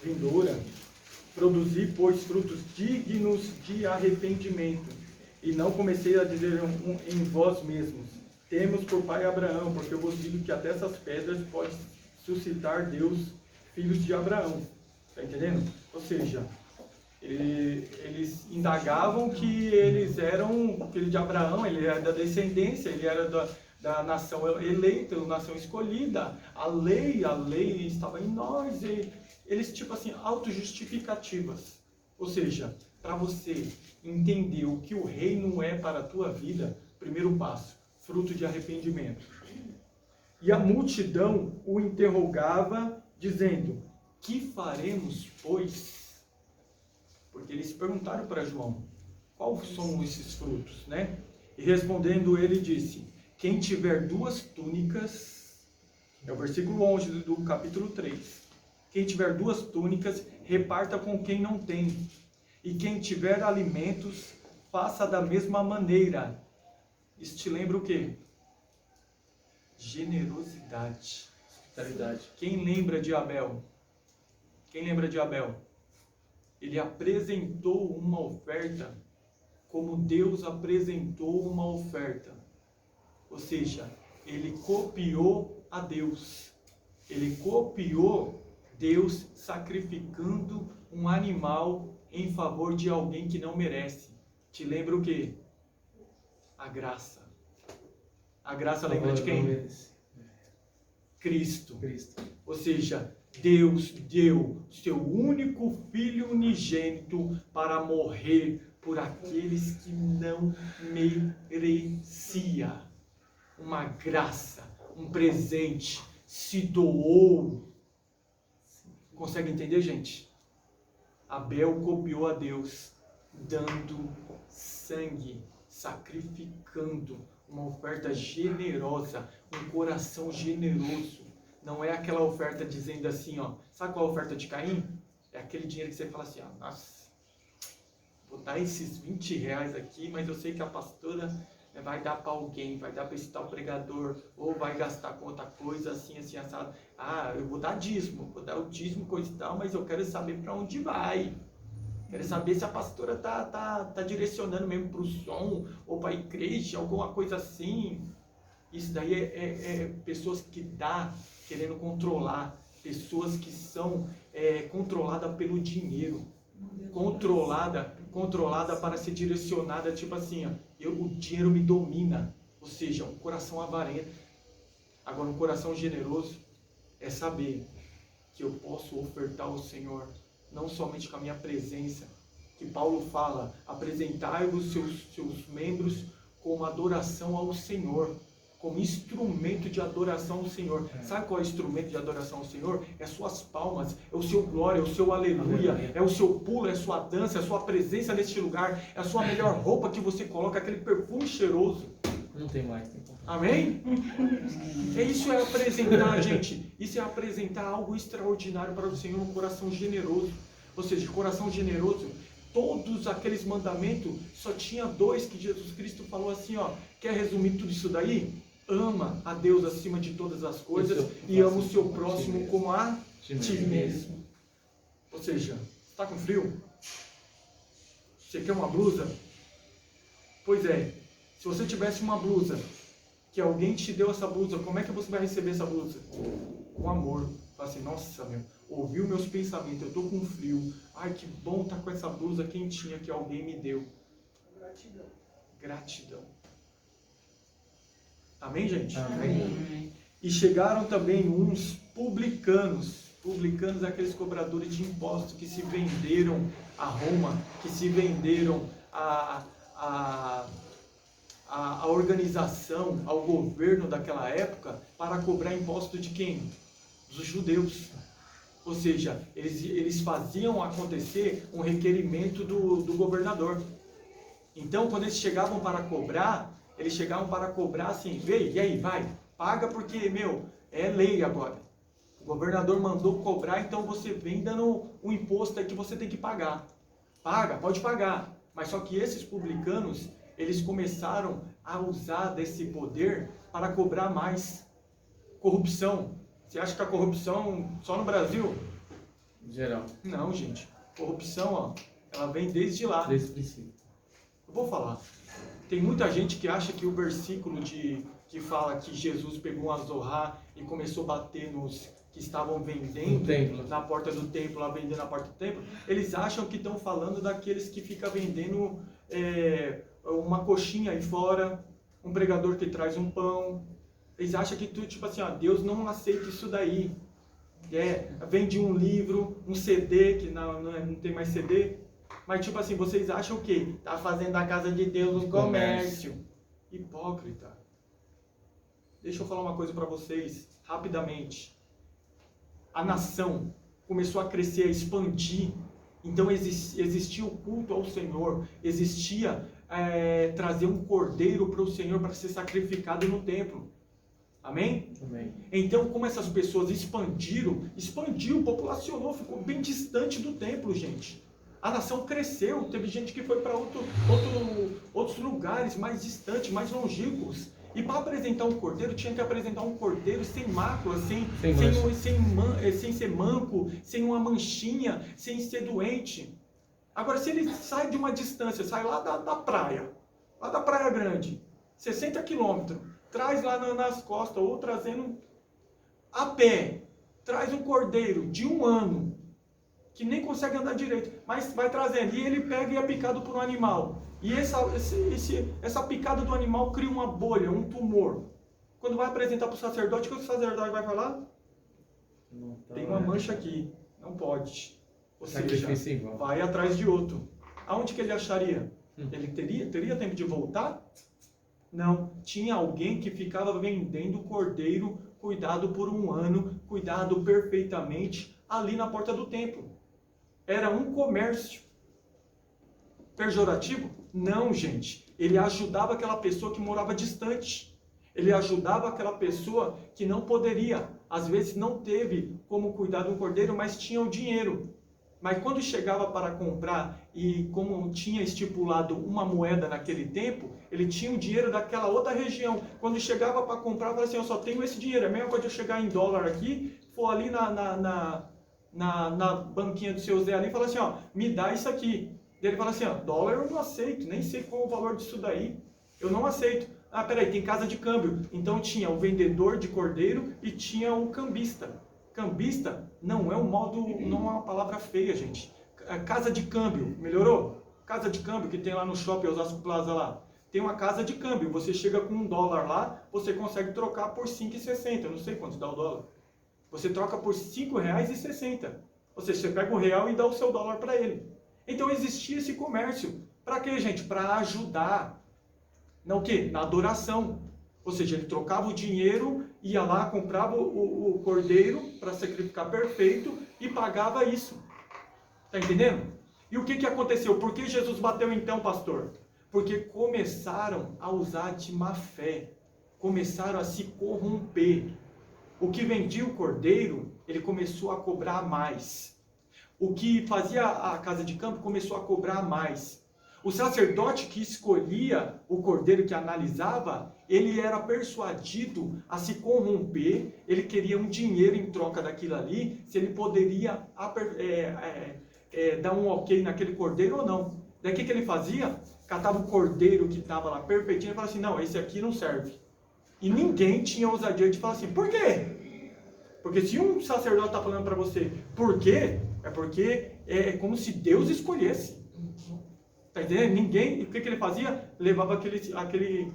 vindoura? Produzi, pois, frutos dignos de arrependimento. E não comecei a dizer em vós mesmos, temos por pai Abraão, porque eu vos digo que até essas pedras pode suscitar Deus filhos de Abraão. Está entendendo? Ou seja, eles indagavam que eles eram filhos de Abraão, ele era da descendência, ele era da nação eleita, da nação escolhida. A lei estava em nós. E eles, tipo assim, autojustificativas. Ou seja, para você entender o que o reino é para a tua vida, primeiro passo, fruto de arrependimento. E a multidão o interrogava, dizendo, que faremos, pois? Porque eles perguntaram para João, quais são esses frutos, né? E respondendo ele disse, quem tiver 2 túnicas, é o versículo 11 do capítulo 3, quem tiver 2 túnicas, reparta com quem não tem, e quem tiver alimentos, faça da mesma maneira. Isso te lembra o quê? Generosidade. Hospitalidade. Quem lembra de Abel? Quem lembra de Abel? ele apresentou uma oferta como Deus apresentou uma oferta. Ou seja, ele copiou a Deus. Ele copiou Deus sacrificando um animal em favor de alguém que não merece. Te lembra o quê? A graça. A graça lembra de quem? Cristo. Ou seja, Deus deu seu único Filho unigênito para morrer por aqueles que não merecia. Uma graça, um presente, se doou. Consegue entender, gente? Abel copiou a Deus, dando sangue, sacrificando, uma oferta generosa, um coração generoso. Não é aquela oferta dizendo assim, ó, sabe qual é a oferta de Caim? É aquele dinheiro que você fala assim, ó, nossa, vou dar esses 20 reais aqui, mas eu sei que a pastora vai dar para alguém, vai dar para esse tal pregador, ou vai gastar com outra coisa, assim, assim, assado. Ah, eu vou dar dízimo, vou dar o dízimo, coisa e tal, mas eu quero saber para onde vai. Quero saber se a pastora tá direcionando mesmo para o som, ou para a igreja, alguma coisa assim. Isso daí é pessoas que dá querendo controlar, pessoas que são controladas pelo dinheiro, controlada para ser direcionada, tipo assim, ó, o dinheiro me domina, ou seja, um coração avarento. Agora, um coração generoso é saber que eu posso ofertar ao Senhor, não somente com a minha presença, que Paulo fala, apresentai-vos seus membros como adoração ao Senhor, como instrumento de adoração ao Senhor. Sabe qual é o instrumento de adoração ao Senhor? É suas palmas, é o seu glória, é o seu aleluia, é o seu pulo, é a sua dança, é a sua presença neste lugar, é a sua melhor roupa que você coloca, aquele perfume cheiroso. Não tem mais. Tem Amém? Isso é apresentar, gente. Isso é apresentar algo extraordinário para o Senhor, um coração generoso. Ou seja, coração generoso, todos aqueles mandamentos, só tinha 2 que Jesus Cristo falou assim, ó. Quer resumir tudo isso daí? Ama a Deus acima de todas as coisas e ama o seu próximo como a ti mesmo. Ou seja, está com frio? Você quer uma blusa? Pois é, se você tivesse uma blusa, que alguém te deu essa blusa, como é que você vai receber essa blusa? Com amor. Fala assim, nossa, meu, ouviu meus pensamentos, eu estou com frio. Ai, que bom estar com essa blusa quentinha que alguém me deu. Gratidão. Amém, gente? Amém. E chegaram também uns publicanos. Publicanos, aqueles cobradores de impostos que se venderam a Roma, que se venderam a organização, ao governo daquela época, para cobrar imposto de quem? Dos judeus. Ou seja, eles faziam acontecer um requerimento do governador. Então, quando eles chegavam para cobrar assim, vem, e aí, vai, paga porque, é lei agora. O governador mandou cobrar, então você vem dando um imposto aí que você tem que pagar. Paga, pode pagar. Mas só que esses publicanos, eles começaram a usar desse poder para cobrar mais. Corrupção. Você acha que a corrupção só no Brasil? Geral. Não, gente. Corrupção, ó, ela vem desde lá. Desde o princípio. Eu vou falar. Tem muita gente que acha que o versículo que fala que Jesus pegou um azorrá e começou a bater nos que estavam vendendo na porta do templo, lá vendendo na porta do templo, eles acham que estão falando daqueles que ficam vendendo uma coxinha aí fora, um pregador que traz um pão. Eles acham que tipo assim, ó, Deus não aceita isso daí. Vende um livro, um CD, que não tem mais CD. Mas tipo assim, vocês acham o quê? Tá fazendo da casa de Deus um comércio. Hipócrita. Deixa eu falar uma coisa para vocês, rapidamente. A nação começou a crescer, a expandir. Então existia o culto ao Senhor. Existia trazer um cordeiro para o Senhor para ser sacrificado no templo. Amém? Amém. Então, como essas pessoas expandiu, populacionou, ficou bem distante do templo, gente. A nação cresceu, teve gente que foi para outros lugares mais distantes, mais longínquos. E para apresentar um cordeiro, tinha que apresentar um cordeiro sem mácula, sem ser manco, sem uma manchinha, sem ser doente. Agora, se ele sai de uma distância, sai lá da praia grande, 60 quilômetros, traz lá nas costas, ou trazendo a pé, traz um cordeiro de 1 ano, que nem consegue andar direito, mas vai trazendo, e ele pega e é picado por um animal. E essa picada do animal cria uma bolha, um tumor. Quando vai apresentar para o sacerdote, o que o sacerdote vai falar? Tem uma mancha aqui, não pode. Ou seja, vai atrás de outro. Aonde que ele acharia? Ele teria tempo de voltar? Não. Tinha alguém que ficava vendendo cordeiro, cuidado por 1 ano, cuidado perfeitamente, ali na porta do templo. Era um comércio. Pejorativo? Não, gente. Ele ajudava aquela pessoa que morava distante. Ele ajudava aquela pessoa que não poderia, às vezes não teve como cuidar de um cordeiro, mas tinha o dinheiro. Mas quando chegava para comprar, e como tinha estipulado uma moeda naquele tempo, ele tinha o dinheiro daquela outra região. Quando chegava para comprar, falava assim, eu só tenho esse dinheiro. É a mesma coisa de eu chegar em dólar aqui, for ali na banquinha do seu Zé ali e falar assim, ó, me dá isso aqui. E ele fala assim, ó, dólar eu não aceito, nem sei qual é o valor disso daí. Eu não aceito. Ah, peraí, tem casa de câmbio. Então tinha o vendedor de cordeiro e tinha o cambista. Cambista não é um modo, não é uma palavra feia, gente. Casa de câmbio, melhorou? Casa de câmbio que tem lá no shopping Osasco Plaza lá. Tem uma casa de câmbio, você chega com $1 lá, você consegue trocar por 5,60. Eu não sei quanto dá o dólar. Você troca por R$5,60. Ou seja, você pega o real e dá o seu dólar para ele. Então existia esse comércio. Para quê, gente? Para ajudar. Não o quê? Na adoração. Ou seja, ele trocava o dinheiro, ia lá, comprava o cordeiro para sacrificar perfeito e pagava isso. Está entendendo? E o que aconteceu? Por que Jesus bateu então, pastor? Porque começaram a usar de má fé. Começaram a se corromper. O que vendia o cordeiro, ele começou a cobrar mais. O que fazia a casa de campo começou a cobrar mais. O sacerdote que escolhia o cordeiro, que analisava, ele era persuadido a se corromper, ele queria um dinheiro em troca daquilo ali, se ele poderia dar um ok naquele cordeiro ou não. Daí o que ele fazia? Catava o cordeiro que estava lá perfeitinho e falava assim, não, esse aqui não serve. E ninguém tinha ousadia de falar assim, por quê? Porque se um sacerdote está falando para você, por quê? É porque é como se Deus escolhesse. Tá entendendo? Ninguém, o que ele fazia? Levava aquele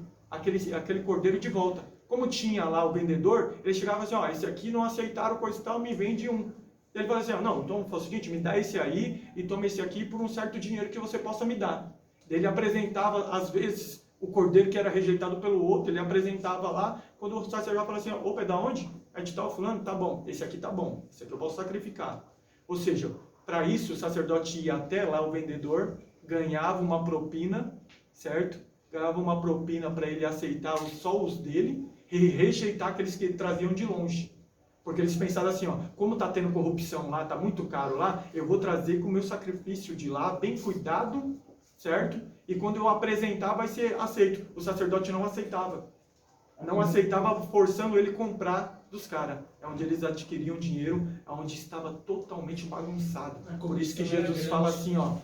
cordeiro de volta. Como tinha lá o vendedor, ele chegava assim, ó, esse aqui não aceitaram coisa e tal, me vende um. Ele falava assim, ó, não, então faz o seguinte, me dá esse aí e toma esse aqui por um certo dinheiro que você possa me dar. Ele apresentava, às vezes, o cordeiro que era rejeitado pelo outro, ele apresentava lá, quando o sacerdote falava assim, opa, é da onde? É de tal fulano? Tá bom, esse aqui tá bom, esse aqui eu posso sacrificar. Ou seja, para isso o sacerdote ia até lá, o vendedor, ganhava uma propina, certo? Ganhava uma propina para ele aceitar só os dele e rejeitar aqueles que traziam de longe. Porque eles pensaram assim, ó, como está tendo corrupção lá, está muito caro lá, eu vou trazer com o meu sacrifício de lá, bem cuidado, certo? E quando eu apresentar vai ser aceito. O sacerdote não aceitava. Não aceitava, forçando ele a comprar dos caras. É onde eles adquiriam dinheiro, onde estava totalmente bagunçado. Por isso que Jesus fala assim, ó,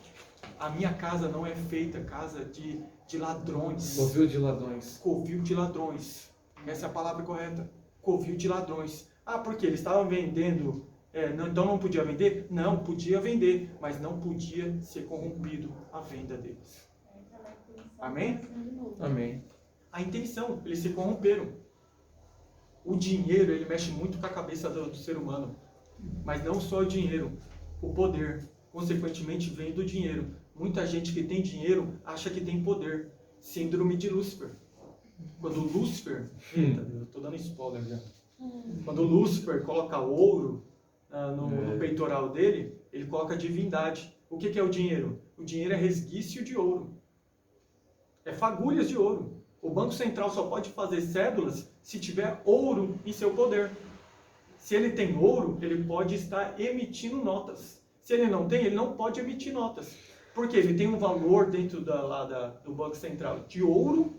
a minha casa não é feita casa de ladrões. Covil de ladrões. Covil de ladrões. Essa é a palavra correta. Covil de ladrões. Ah, por quê? Eles estavam vendendo, então não podia vender? Não, podia vender, mas não podia ser corrompido a venda deles. Amém? Amém. A intenção, eles se corromperam. O dinheiro, ele mexe muito com a cabeça do ser humano. Mas não só o dinheiro, o poder, consequentemente, vem do dinheiro. Muita gente que tem dinheiro acha que tem poder. Síndrome de Lúcifer. Quando Lúcifer, eita, eu estou dando spoiler já. Quando Lúcifer coloca ouro no peitoral dele, ele coloca divindade. O que é o dinheiro? O dinheiro é resquício de ouro. É fagulhas de ouro. O Banco Central só pode fazer cédulas se tiver ouro em seu poder. Se ele tem ouro, ele pode estar emitindo notas. Se ele não tem, ele não pode emitir notas. Porque ele tem um valor dentro do Banco Central de ouro,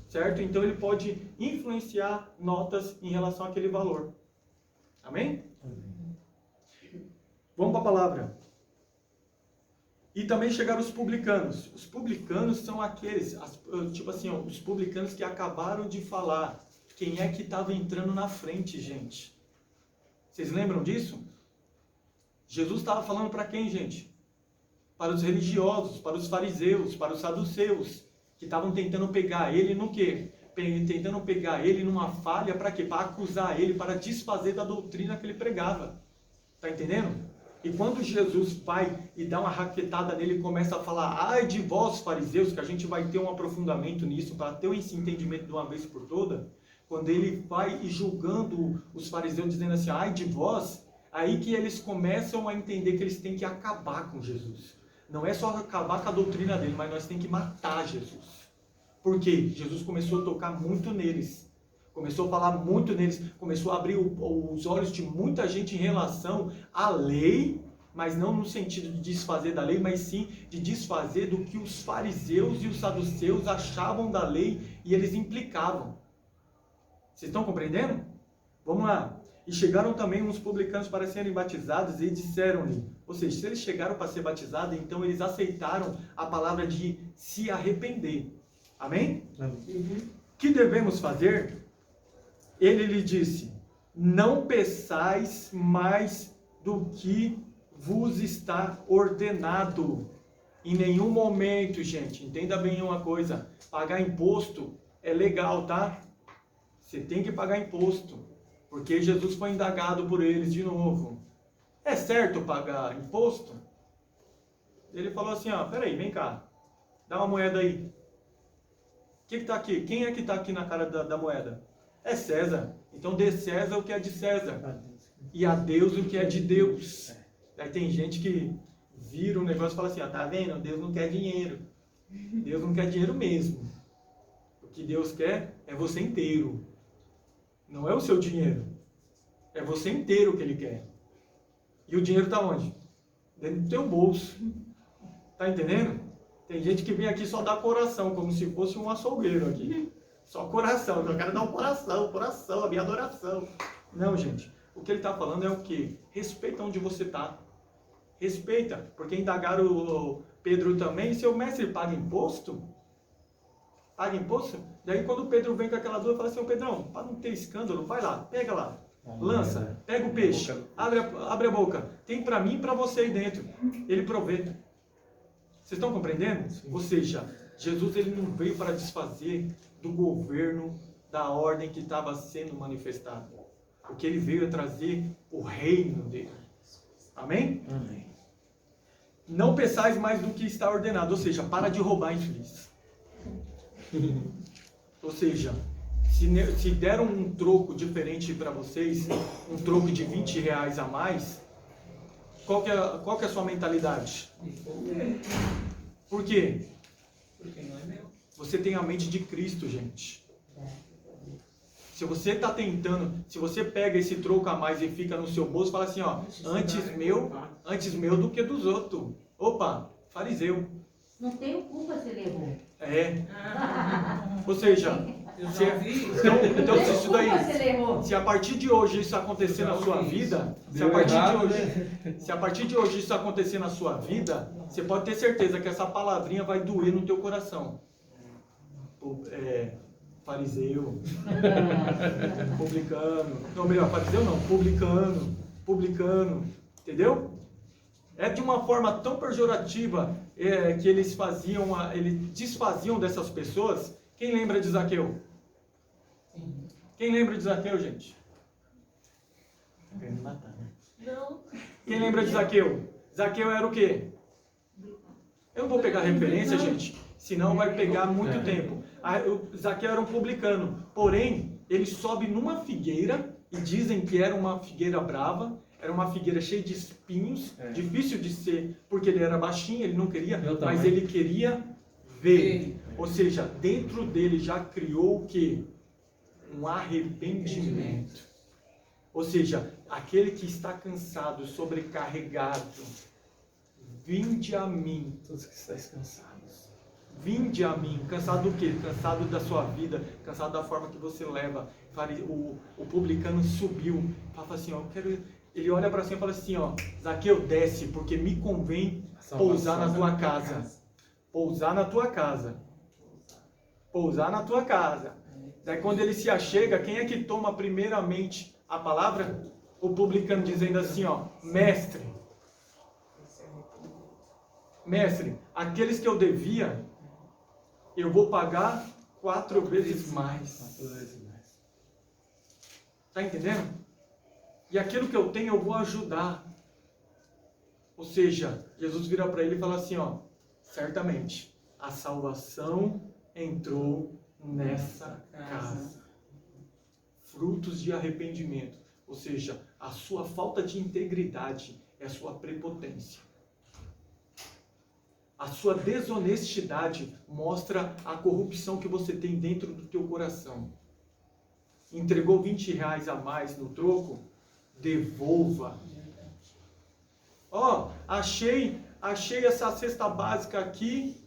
certo? Então ele pode influenciar notas em relação àquele valor. Amém? Vamos para a palavra. E também chegaram os publicanos. Os publicanos são aqueles, tipo assim, ó, os publicanos que acabaram de falar. Quem é que estava entrando na frente, gente? Vocês lembram disso? Jesus estava falando para quem, gente? Para os religiosos, para os fariseus, para os saduceus, que estavam tentando pegar ele no quê? Tentando pegar ele numa falha, para quê? Para acusar ele, para desfazer da doutrina que ele pregava. Tá entendendo? E quando Jesus vai e dá uma raquetada nele e começa a falar, ai de vós, fariseus, que a gente vai ter um aprofundamento nisso, para ter esse entendimento de uma vez por toda, quando ele vai e julgando os fariseus, dizendo assim, ai de vós, aí que eles começam a entender que eles têm que acabar com Jesus. Não é só acabar com a doutrina dele, mas nós temos que matar Jesus. Por quê? Jesus começou a tocar muito neles. Começou a falar muito neles. Começou a abrir os olhos de muita gente em relação à lei, mas não no sentido de desfazer da lei, mas sim de desfazer do que os fariseus e os saduceus achavam da lei e eles implicavam. Vocês estão compreendendo? Vamos lá. E chegaram também uns publicanos para serem batizados e disseram-lhe, ou seja, se eles chegaram para ser batizados, então eles aceitaram a palavra de se arrepender. Amém? Que devemos fazer? Ele lhe disse, não peçais mais do que vos está ordenado. Em nenhum momento, gente, entenda bem uma coisa, pagar imposto é legal, tá? Você tem que pagar imposto, porque Jesus foi indagado por eles de novo. É certo pagar imposto? Ele falou assim, ó, peraí, vem cá, dá uma moeda aí. O que está aqui? Quem é que está aqui na cara da moeda? É César. Então dê César o que é de César. E a Deus o que é de Deus. Aí tem gente que vira um negócio e fala assim, ó, tá vendo? Deus não quer dinheiro. Deus não quer dinheiro mesmo. O que Deus quer é você inteiro. Não é o seu dinheiro. É você inteiro que Ele quer. E o dinheiro está onde? Dentro do teu bolso. Tá entendendo? Tem gente que vem aqui só dar coração, como se fosse um açougueiro aqui. Só coração. Eu quero dar um coração, a minha adoração. Não, gente. O que ele está falando é o quê? Respeita onde você está. Respeita. Porque indagaram o Pedro também. Seu mestre paga imposto? Paga imposto? Daí quando o Pedro vem com aquela dúvida, fala assim, ô Pedrão, para não ter escândalo, vai lá, pega lá. Lança, pega o peixe, abre a boca. Tem para mim e para você aí dentro. Ele provê. Vocês estão compreendendo? Sim. Ou seja, Jesus ele não veio para desfazer do governo, da ordem que estava sendo manifestada. O que ele veio é trazer o reino dele. Amém? Amém. Não peçais mais do que está ordenado. Ou seja, para de roubar, infeliz. Ou seja, se deram um troco diferente para vocês, um troco de R$20 a mais, qual que é a sua mentalidade? Por quê? Porque não é meu. Você tem a mente de Cristo, gente. Se você está tentando, se você pega esse troco a mais e fica no seu bolso, fala assim, ó, antes meu do que dos outros. Opa, fariseu. Não tenho culpa se ele errou. É. Ou seja, Eu já vi. então se isso daí, Culpa se ele errou. se a partir de hoje isso acontecer na sua vida, se a partir de hoje isso acontecer na sua vida, você pode ter certeza que essa palavrinha vai doer no teu coração. Fariseu, publicano, não, melhor, fariseu não, publicano, entendeu? É de uma forma tão pejorativa que eles desfaziam dessas pessoas. Quem lembra de Zaqueu? Quem lembra de Zaqueu, gente? Tá querendo matar, né? Não. Quem lembra de Zaqueu? Zaqueu era o quê? Eu não vou pegar referência, gente, senão vai pegar muito tempo. Zaqueu era um publicano, porém, ele sobe numa figueira, e dizem que era uma figueira brava, era uma figueira cheia de espinhos, difícil de ser, porque ele era baixinho, ele não queria, mas ele queria ver. Ou seja, dentro dele já criou o quê? Um arrependimento. Ou seja, aquele que está cansado, sobrecarregado, vinde a mim, todos que estáis cansados. Vinde a mim, cansado do quê? Cansado da sua vida, cansado da forma que você leva. O publicano subiu, falava assim, ó, Ele olha para cima e fala assim, ó, Zaqueu, desce, porque me convém pousar na tua casa. Pousar na tua casa. Pousar na tua casa. Daí quando ele se achega, quem é que toma primeiramente a palavra? O publicano dizendo assim, ó, mestre, aqueles que eu devia, eu vou pagar 4 vezes mais. Tá entendendo? E aquilo que eu tenho eu vou ajudar. Ou seja, Jesus vira para ele e fala assim, ó, certamente a salvação entrou nessa casa. Frutos de arrependimento. Ou seja, a sua falta de integridade é a sua prepotência. A sua desonestidade mostra a corrupção que você tem dentro do teu coração. Entregou 20 reais a mais no troco? Devolva. Ó, achei essa cesta básica aqui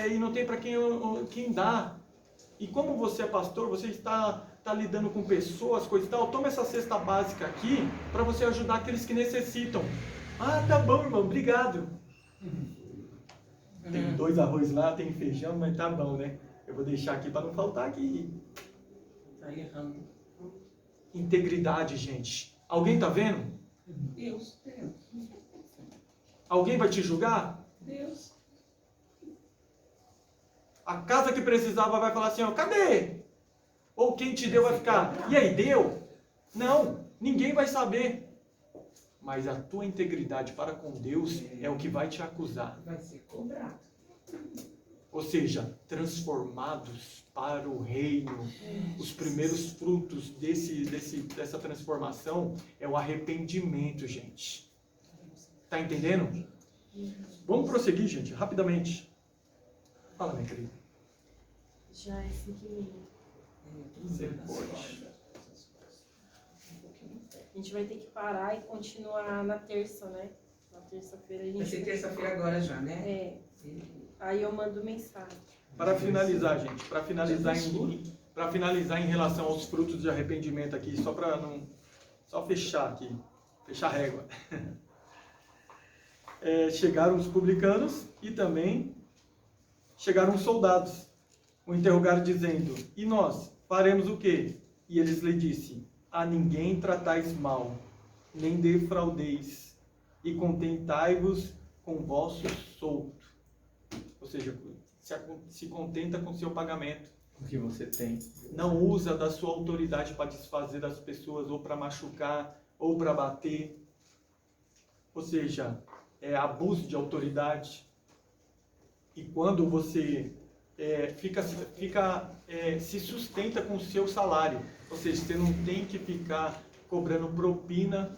e não tem para quem dar. E como você é pastor, você está lidando com pessoas, coisa e tal, toma essa cesta básica aqui para você ajudar aqueles que necessitam. Ah, tá bom, irmão, obrigado. Tem 2 arroz lá, tem feijão, mas tá bom, né? Eu vou deixar aqui para não faltar aqui. Tá errando. Integridade, gente. Alguém tá vendo? Deus. Alguém vai te julgar? Deus. A casa que precisava vai falar assim, ó, cadê? Ou quem te deu vai ficar, e aí, deu? Não, ninguém vai saber. Mas a tua integridade para com Deus é o que vai te acusar. Vai ser cobrado. Ou seja, transformados para o reino. Os primeiros frutos dessa transformação é o arrependimento, gente. Tá entendendo? Vamos prosseguir, gente, rapidamente. Fala, minha querida. Já é 5h30. Você pode. A gente vai ter que parar e continuar na terça, né? Na terça-feira a gente... Vai ser terça-feira agora já, né? É. Aí eu mando mensagem. Para finalizar, gente, para finalizar em relação aos frutos de arrependimento aqui, só fechar aqui, fechar a régua. Chegaram os publicanos e também chegaram os soldados. O interrogaram dizendo, e nós faremos o quê? E eles lhe disseram, a ninguém tratais mal, nem defraudeis, e contentai-vos com vosso soldo. Ou seja, se contenta com o seu pagamento. O que você tem. Não usa da sua autoridade para desfazer das pessoas, ou para machucar, ou para bater. Ou seja, é abuso de autoridade. E quando você se sustenta com o seu salário, ou seja, você não tem que ficar cobrando propina